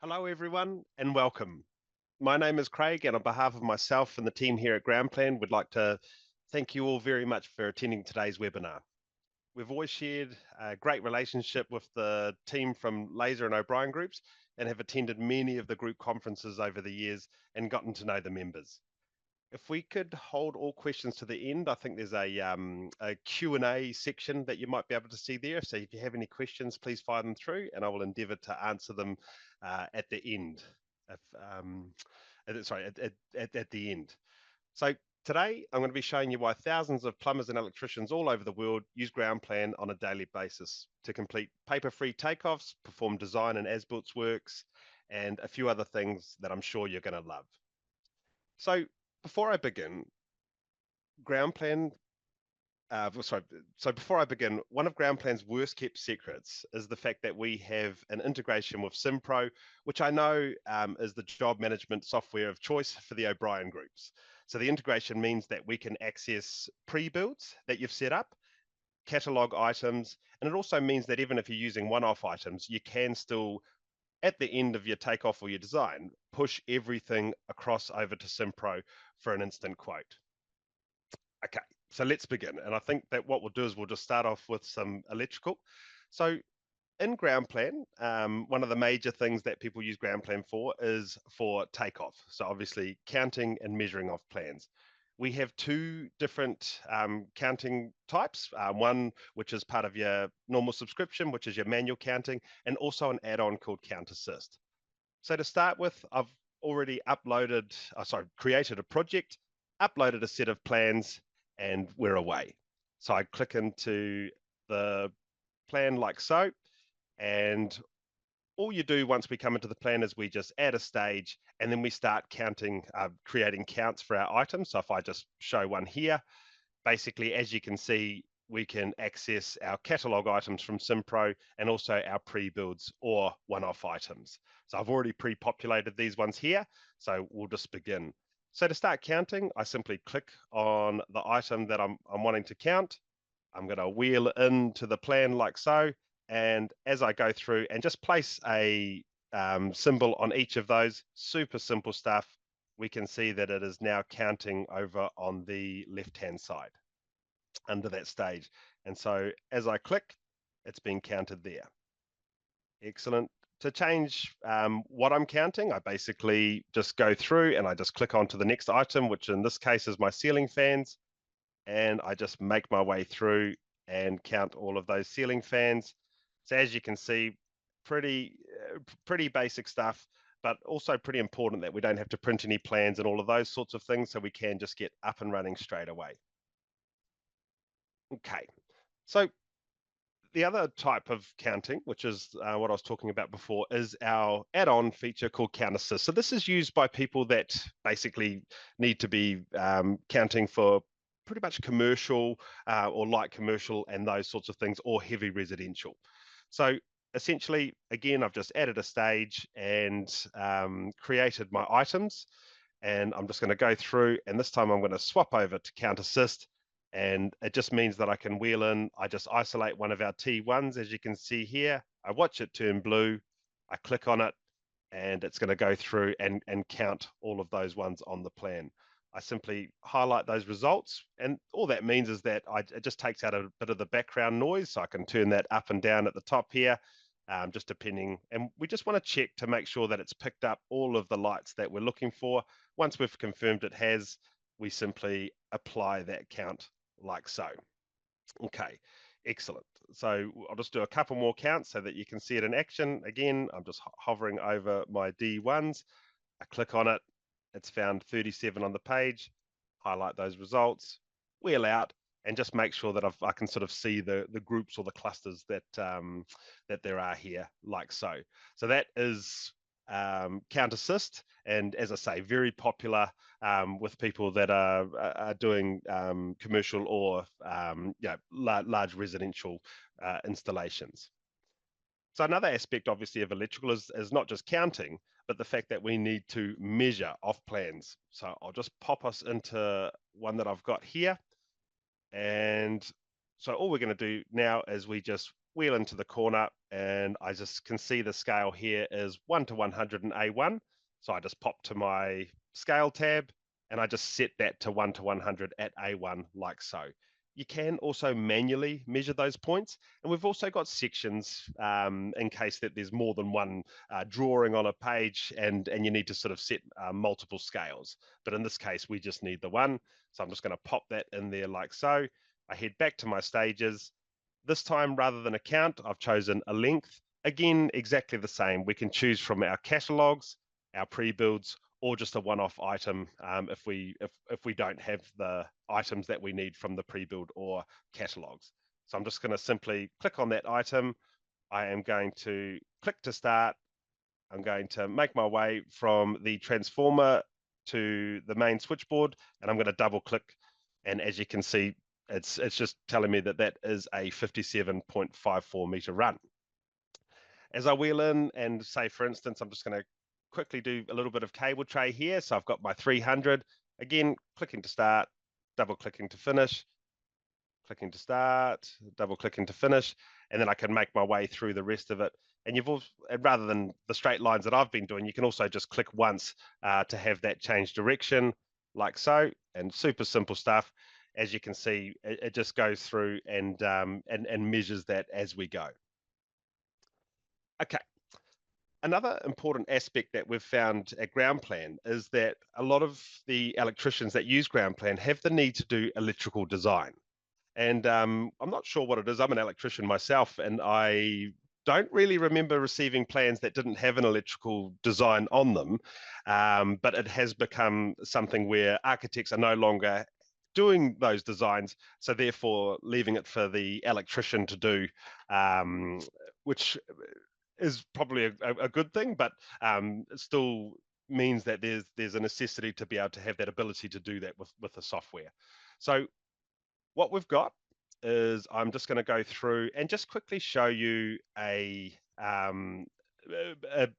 Hello, everyone, and welcome. My name is Craig, and on behalf of myself and the team here at Groundplan, we'd like to thank you all very much for attending today's webinar. We've always shared a great relationship with the team from Laser and O'Brien groups and have attended many of the group conferences over the years and gotten to know the members. If we could hold all questions to the end, I think there's a Q&A section that you might be able to see there. So if you have any questions, please fire them through and I will endeavor to answer them at the end. If, sorry, at the end. So today I'm going to be showing you why thousands of plumbers and electricians all over the world use Groundplan on a daily basis to complete paper-free takeoffs, perform design and as-built works, and a few other things that I'm sure you're going to love. So before I begin, Groundplan, so before I begin, one of Groundplan's worst kept secrets is the fact that we have an integration with SimPro, which I know is the job management software of choice for the O'Brien groups. So the integration means that we can access pre-builds that you've set up, catalog items, and it also means that even if you're using one-off items, you can still, at the end of your takeoff or your design, push everything across over to SimPro for an instant quote. Okay, so let's begin. And I think that what we'll do is we'll just start off with some electrical. So in Groundplan, one of the major things that people use Groundplan for is for takeoff. So obviously counting and measuring of plans. We have two different counting types. One which is part of your normal subscription, which is your manual counting, and also an add-on called Count Assist. So to start with, I've already created a project, uploaded a set of plans, and we're away. So I click into the plan like so, and all you do once we come into the plan is we just add a stage, and then we start counting, creating counts for our items. So if I just show one here, basically, as you can see, we can access our catalog items from SimPro and also our pre-builds or one-off items. So I've already pre-populated these ones here, so we'll just begin. So to start counting, I simply click on the item that I'm wanting to count. I'm going to wheel into the plan like so, and as I go through and just place a symbol on each of those, super simple stuff, we can see that it is now counting over on the left-hand side under that stage. And so as I click, it's being counted there. Excellent. To change what I'm counting, I basically just go through and I just click onto the next item, which in this case is my ceiling fans. And I just make my way through and count all of those ceiling fans. So as you can see, pretty basic stuff, but also pretty important that we don't have to print any plans and all of those sorts of things, so we can just get up and running straight away. Okay, so the other type of counting, which is what I was talking about before, is our add-on feature called Count Assist. So this is used by people that basically need to be counting for pretty much commercial or light commercial and those sorts of things, or heavy residential. So essentially, again, I've just added a stage and created my items. And I'm just going to go through, and this time I'm going to swap over to Count Assist. And it just means that I can wheel in, I just isolate one of our T1s, as you can see here. I watch it turn blue, I click on it, and it's going to go through and count all of those ones on the plan. I simply highlight those results, and all that means is that it just takes out a bit of the background noise, so I can turn that up and down at the top here, just depending. And we just want to check to make sure that it's picked up all of the lights that we're looking for. Once we've confirmed it has, we simply apply that count like so. Okay, excellent. So I'll just do a couple more counts so that you can see it in action. Again, I'm just hovering over my D1s. I click on it. It's found 37 on the page. Highlight those results, wheel out, and just make sure that I can sort of see the groups or the clusters that that there are here, like so. So that is Count Assist, and as I say, very popular with people that are doing commercial or large residential installations. So another aspect, obviously, of electrical is not just counting, but the fact that we need to measure off plans. So I'll just pop us into one that I've got here. And so all we're going to do now is we just wheel into the corner, and I just can see the scale here is 1 to 100 in A1. So I just pop to my scale tab and I just set that to 1 to 100 at A1 like so. You can also manually measure those points, and we've also got sections in case that there's more than one drawing on a page and you need to sort of set multiple scales. But in this case, we just need the one. So I'm just going to pop that in there like so. I head back to my stages. This time, rather than a count, I've chosen a length. Again, exactly the same. We can choose from our catalogs, our pre-builds, or just a one-off item if we don't have the items that we need from the pre-build or catalogs. So I'm just going to simply click on that item. I am going to click to start. I'm going to make my way from the transformer to the main switchboard, and I'm going to double click. And as you can see, it's just telling me that that is a 57.54 meter run. As I wheel in and say, for instance, I'm just going to quickly do a little bit of cable tray here. So I've got my 300, again, clicking to start, double clicking to finish, clicking to start, double clicking to finish, and then I can make my way through the rest of it. And you've also, rather than the straight lines that I've been doing, you can also just click once to have that change direction, like so, and super simple stuff. As you can see, it just goes through and measures that as we go. Okay. Another important aspect that we've found at Groundplan is that a lot of the electricians that use Groundplan have the need to do electrical design. And I'm not sure what it is. I'm an electrician myself, and I don't really remember receiving plans that didn't have an electrical design on them. But it has become something where architects are no longer doing those designs, so therefore leaving it for the electrician to do, which is probably a good thing, but it still means that there's a necessity to be able to have that ability to do that with the software. So what we've got is I'm just going to go through and just quickly show you an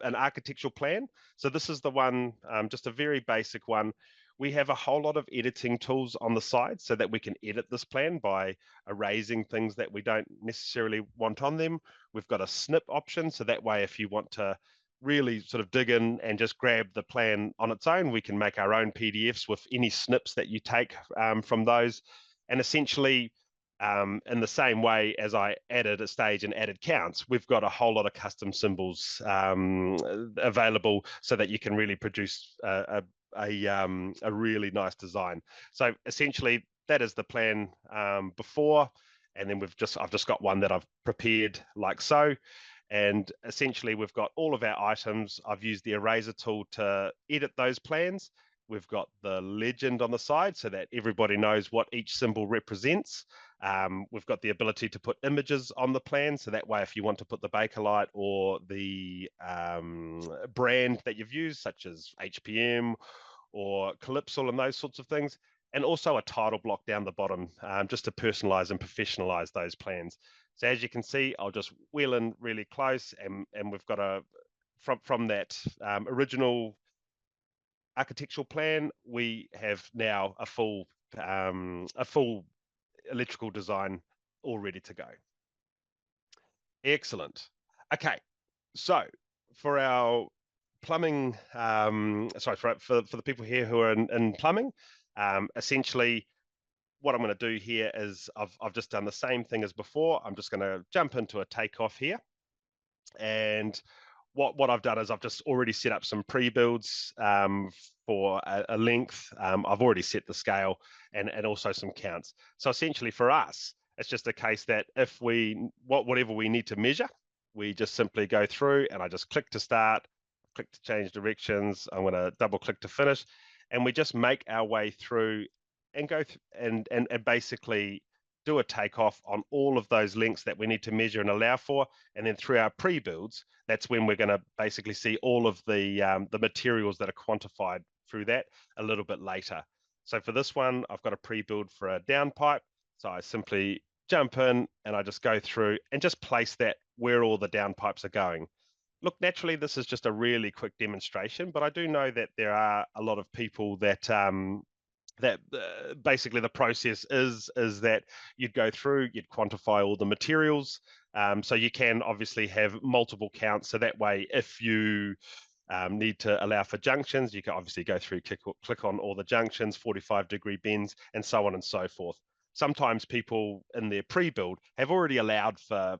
architectural plan. So this is the one, just a very basic one. We have a whole lot of editing tools on the side so that we can edit this plan by erasing things that we don't necessarily want on them. We've got a snip option, so that way if you want to really sort of dig in and just grab the plan on its own, we can make our own PDFs with any snips that you take from those. And essentially, in the same way as I added a stage and added counts, we've got a whole lot of custom symbols available so that you can really produce a really nice design. So essentially, that is the plan before, and then I've just got one that I've prepared like so. And essentially, we've got all of our items. I've used the eraser tool to edit those plans. We've got the legend on the side so that everybody knows what each symbol represents. We've got the ability to put images on the plan, so that way if you want to put the Bakelite or the brand that you've used, such as HPM or Calypso and those sorts of things, and also a title block down the bottom, just to personalize and professionalize those plans. So as you can see, I'll just wheel in really close, and we've got from that original architectural plan, we have now a full electrical design all ready to go. Excellent. Okay, so for our plumbing, sorry, for the people here who are in plumbing, essentially what I'm going to do here is I've just done the same thing as before. I'm just going to jump into a takeoff here, and what I've done is I've just already set up some pre-builds for a length. I've already set the scale and also some counts. So essentially for us, it's just a case that if whatever we need to measure, we just simply go through and I just click to start, click to change directions. I'm going to double click to finish, and we just make our way through and go and basically do a takeoff on all of those lengths that we need to measure and allow for. And then through our pre-builds, that's when we're going to basically see all of the materials that are quantified through that a little bit later. So for this one, I've got a pre-build for a downpipe. So I simply jump in and I just go through and just place that where all the downpipes are going. Look, naturally, this is just a really quick demonstration, but I do know that there are a lot of people that that basically the process is that you'd go through, you'd quantify all the materials. So you can obviously have multiple counts. So that way, if you need to allow for junctions, you can obviously go through, click on all the junctions, 45-degree bends, and so on and so forth. Sometimes people in their pre-build have already allowed for,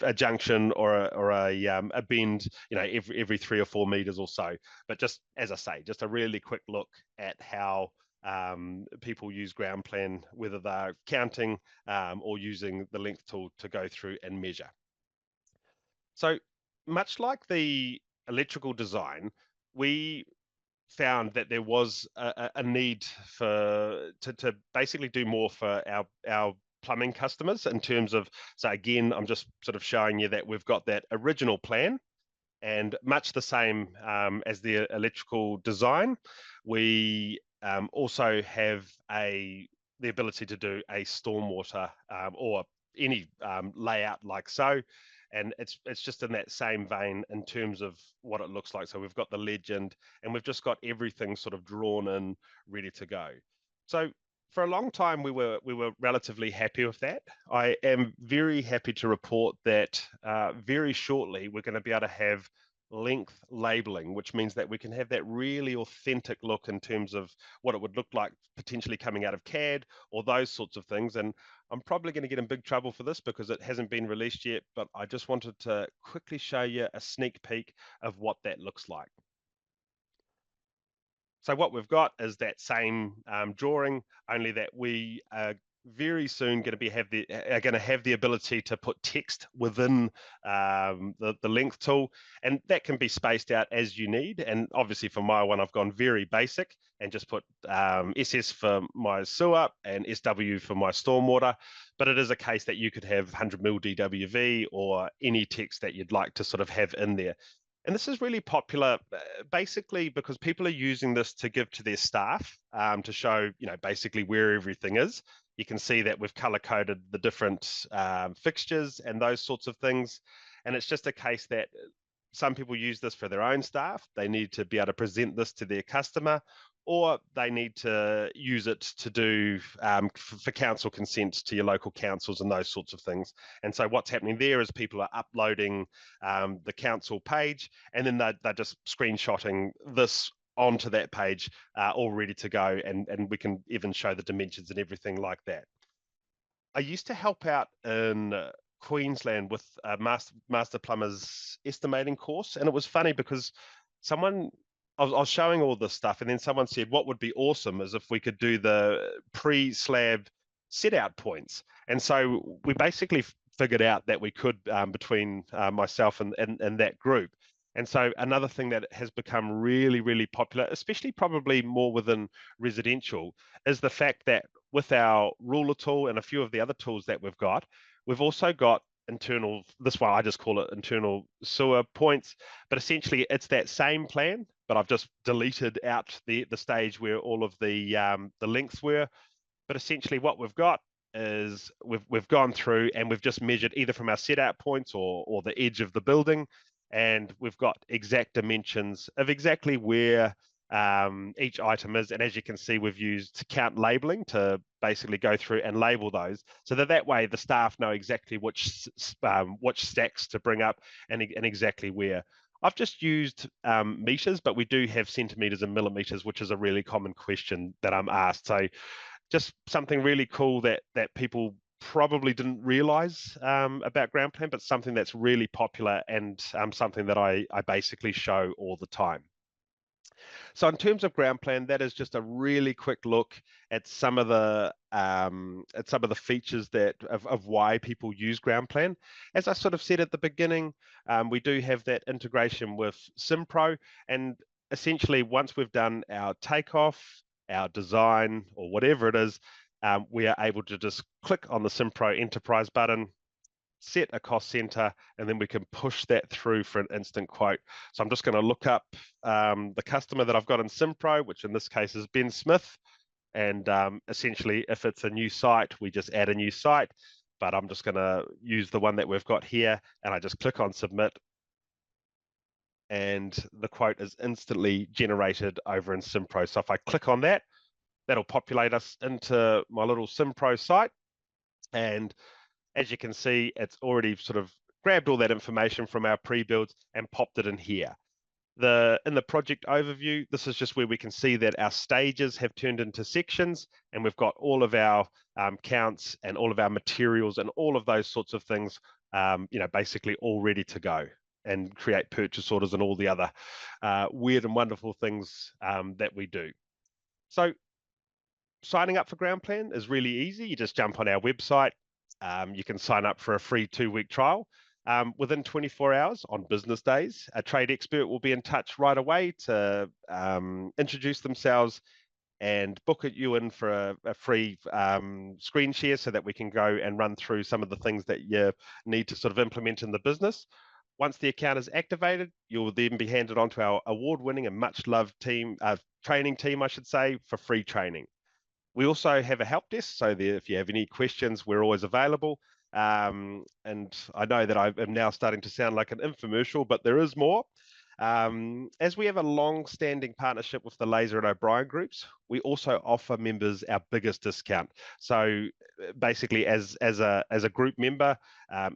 a junction or a bend, every 3 or 4 meters or so. But just as I say, just a really quick look at how people use Groundplan, whether they're counting or using the length tool to go through and measure. So much like the electrical design, we found that there was a need to basically do more for our plumbing customers in terms of, so again, I'm just sort of showing you that we've got that original plan, and much the same as the electrical design, we also have the ability to do a stormwater or any layout like so. And it's just in that same vein in terms of what it looks like. So we've got the legend, and we've just got everything sort of drawn in, ready to go. So for a long time, we were relatively happy with that. I am very happy to report that very shortly we're going to be able to have length labeling, which means that we can have that really authentic look in terms of what it would look like potentially coming out of CAD or those sorts of things. And I'm probably going to get in big trouble for this because it hasn't been released yet, but I just wanted to quickly show you a sneak peek of what that looks like. So what we've got is that same drawing, only that we are very soon going to have the ability to put text within the length tool, and that can be spaced out as you need. And obviously for my one, I've gone very basic and just put SS for my sewer and SW for my stormwater. But it is a case that you could have 100 mil DWV or any text that you'd like to sort of have in there. And this is really popular, basically because people are using this to give to their staff to show, basically where everything is. You can see that we've color coded the different fixtures and those sorts of things. And it's just a case that some people use this for their own staff. They need to be able to present this to their customer, or they need to use it to do for council consents to your local councils and those sorts of things. And so what's happening there is people are uploading the council page, and then they're just screenshotting this onto that page, all ready to go, and we can even show the dimensions and everything like that. I used to help out in Queensland with a master plumber's estimating course, and it was funny because I was showing all this stuff, and then someone said, what would be awesome is if we could do the pre-slab set out points. And so we basically figured out that we could between myself and that group. And so another thing that has become really, really popular, especially probably more within residential, is the fact that with our ruler tool and a few of the other tools that we've also got internal, this one I just call it internal sewer points, but essentially it's that same plan, but I've just deleted out the stage where all of the lengths were. But essentially what we've got is we've gone through and we've just measured either from our set out points or the edge of the building, and we've got exact dimensions of exactly where each item is. And as you can see, we've used count labeling to basically go through and label those, so that way the staff know exactly which stacks to bring up and exactly where. I've just used meters, but we do have centimeters and millimeters, which is a really common question that I'm asked. So just something really cool that people probably didn't realize about Groundplan, but something that's really popular and something that I basically show all the time. So in terms of Groundplan, that is just a really quick look at some of the features of why people use Groundplan. As I sort of said at the beginning, we do have that integration with SimPro, and essentially once we've done our takeoff, our design, or whatever it is, we are able to just click on the SimPro Enterprise button, set a cost center, and then we can push that through for an instant quote. So I'm just going to look up the customer that I've got in SimPro, which in this case is Ben Smith. And essentially, if it's a new site, we just add a new site. But I'm just going to use the one that we've got here, and I just click on submit. And the quote is instantly generated over in SimPro. So if I click on that, That'll populate us into my little SimPro site. And as you can see, it's already sort of grabbed all that information from our pre-builds and popped it in here. In the project overview, this is just where we can see that our stages have turned into sections, and we've got all of our counts and all of our materials and all of those sorts of things, basically all ready to go and create purchase orders and all the other weird and wonderful things that we do. So signing up for Groundplan is really easy. You just jump on our website. You can sign up for a free 2-week trial. Within 24 hours on business days, a trade expert will be in touch right away to introduce themselves and book you in for a free screen share so that we can go and run through some of the things that you need to sort of implement in the business. Once the account is activated, you'll then be handed on to our award-winning and much-loved team, training team, I should say, for free training. We also have a help desk, so if you have any questions, we're always available. And I know that I am now starting to sound like an infomercial, but there is more. As we have a long-standing partnership with the Laser and O'Brien groups, we also offer members our biggest discount. So basically, as a group member,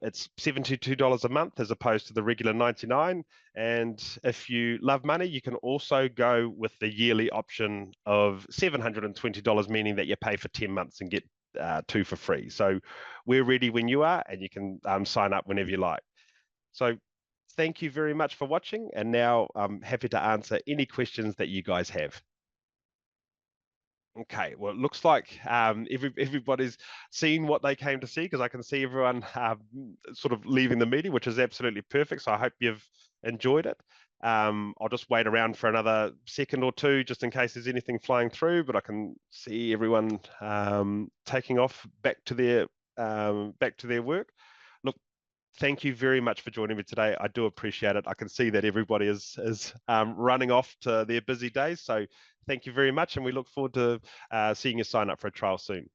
it's $72 a month as opposed to the regular $99. And if you love money, you can also go with the yearly option of $720, meaning that you pay for 10 months and get 2 for free. So we're ready when you are, and you can sign up whenever you like. So thank you very much for watching, and now I'm happy to answer any questions that you guys have. Okay, well, it looks like everybody's seen what they came to see, because I can see everyone sort of leaving the meeting, which is absolutely perfect. So I hope you've enjoyed it. I'll just wait around for another second or two just in case there's anything flying through, but I can see everyone taking off back to their work. Look, thank you very much for joining me today. I do appreciate it. I can see that everybody is running off to their busy days. So thank you very much, and we look forward to seeing you sign up for a trial soon.